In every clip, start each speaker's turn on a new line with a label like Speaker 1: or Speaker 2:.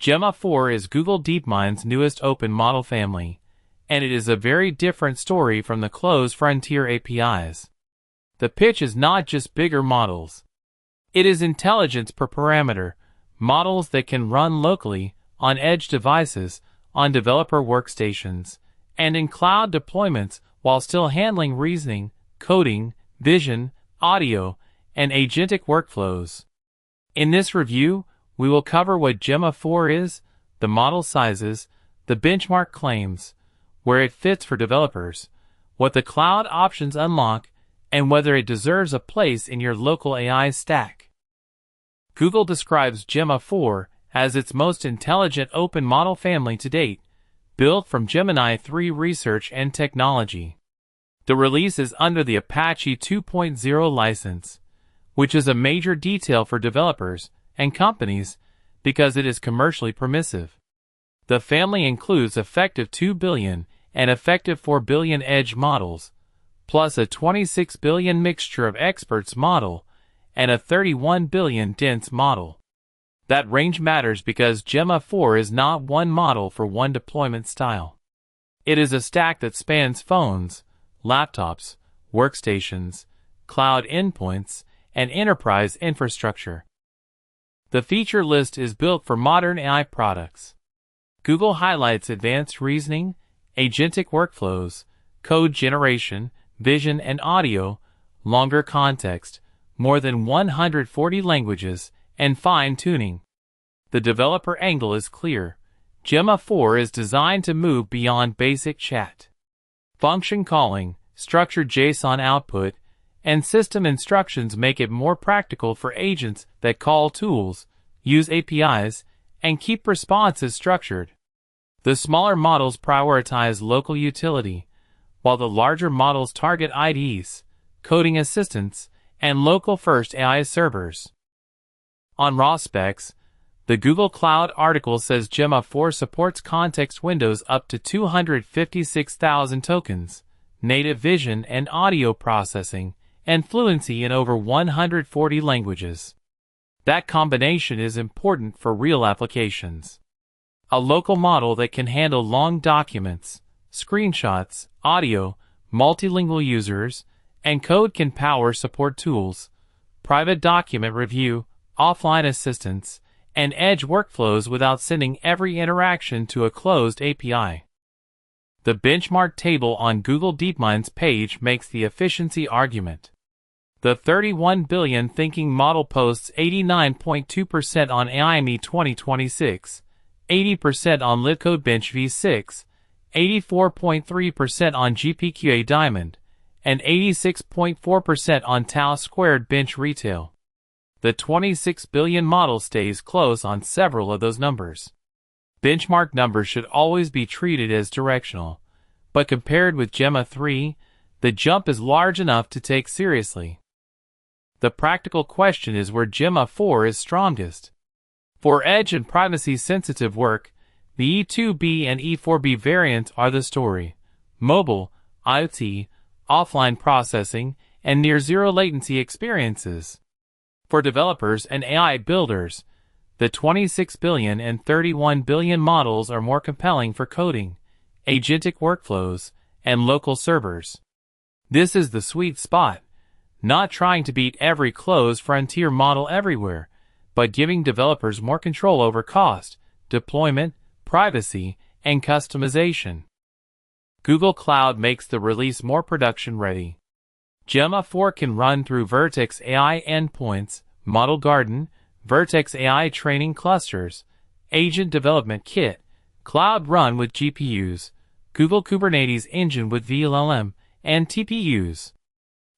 Speaker 1: Gemma 4 is Google DeepMind's newest open model family, and it is a very different story from the closed frontier APIs. The pitch is not just bigger models. It is intelligence per parameter, models that can run locally, on edge devices, on developer workstations, and in cloud deployments while still handling reasoning, coding, vision, audio, and agentic workflows. In this review, we will cover what Gemma 4 is, the model sizes, the benchmark claims, where it fits for developers, what the cloud options unlock, and whether it deserves a place in your local AI stack. Google describes Gemma 4 as its most intelligent open model family to date, built from Gemini 3 research and technology. The release is under the Apache 2.0 license, which is a major detail for developers and companies because it is commercially permissive. The family includes effective 2 billion and effective 4 billion edge models, plus a 26 billion mixture of experts model and a 31 billion dense model. That range matters because Gemma 4 is not one model for one deployment style. It is a stack that spans phones, laptops, workstations, cloud endpoints, and enterprise infrastructure. The feature list is built for modern AI products. Google highlights advanced reasoning, agentic workflows, code generation, vision and audio, longer context, more than 140 languages, and fine-tuning. The developer angle is clear. Gemma 4 is designed to move beyond basic chat. Function calling, structured JSON output, and system instructions make it more practical for agents that call tools, use APIs, and keep responses structured. The smaller models prioritize local utility, while the larger models target IDEs, coding assistants, and local-first AI servers. On raw specs, the Google Cloud article says Gemma 4 supports context windows up to 256,000 tokens, native vision and audio processing, and fluency in over 140 languages. That combination is important for real applications. A local model that can handle long documents, screenshots, audio, multilingual users, and code can power support tools, private document review, offline assistance, and edge workflows without sending every interaction to a closed API. The benchmark table on Google DeepMind's page makes the efficiency argument. The 31 billion thinking model posts 89.2% on AIME 2026, 80% on LeetCodeBench v6, 84.3% on GPQA Diamond, and 86.4% on Tau Squared Bench Retail. The 26 billion model stays close on several of those numbers. Benchmark numbers should always be treated as directional, but compared with Gemma 3, the jump is large enough to take seriously. The practical question is where Gemma 4 is strongest. For edge and privacy-sensitive work, the E2B and E4B variants are the story. Mobile, IoT, offline processing, and near-zero latency experiences. For developers and AI builders, the 26 billion and 31 billion models are more compelling for coding, agentic workflows, and local servers. This is the sweet spot, not trying to beat every closed frontier model everywhere, but giving developers more control over cost, deployment, privacy, and customization. Google Cloud makes the release more production-ready. Gemma 4 can run through Vertex AI endpoints, Model Garden, Vertex AI training clusters, Agent Development Kit, Cloud Run with GPUs, Google Kubernetes Engine with VLLM, and TPUs.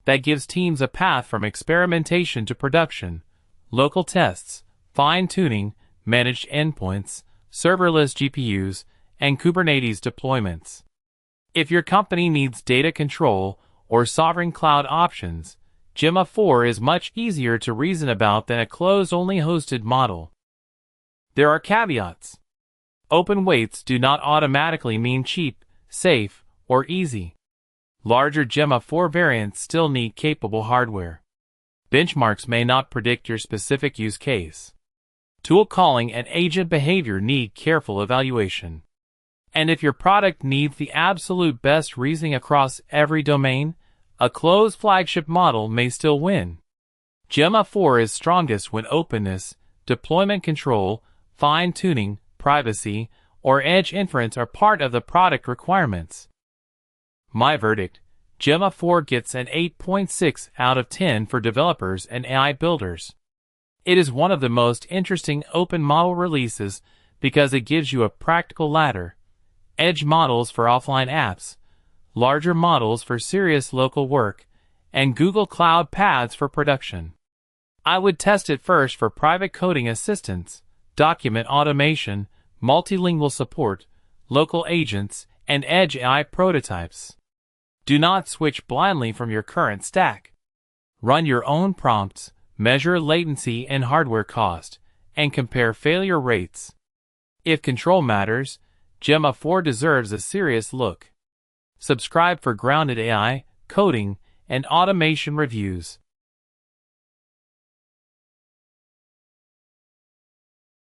Speaker 1: That gives teams a path from experimentation to production, local tests, fine-tuning, managed endpoints, serverless GPUs, and Kubernetes deployments. If your company needs data control or sovereign cloud options, Gemma 4 is much easier to reason about than a closed-only hosted model. There are caveats. Open weights do not automatically mean cheap, safe, or easy. Larger Gemma 4 variants still need capable hardware. Benchmarks may not predict your specific use case. Tool calling and agent behavior need careful evaluation. And if your product needs the absolute best reasoning across every domain, a closed flagship model may still win. Gemma 4 is strongest when openness, deployment control, fine-tuning, privacy, or edge inference are part of the product requirements. My verdict: Gemma 4 gets an 8.6 out of 10 for developers and AI builders. It is one of the most interesting open model releases because it gives you a practical ladder: edge models for offline apps, larger models for serious local work, and Google Cloud paths for production. I would test it first for private coding assistance, document automation, multilingual support, local agents, and edge AI prototypes. Do not switch blindly from your current stack. Run your own prompts, measure latency and hardware cost, and compare failure rates. If control matters, Gemma 4 deserves a serious look. Subscribe for grounded AI, coding, and automation reviews.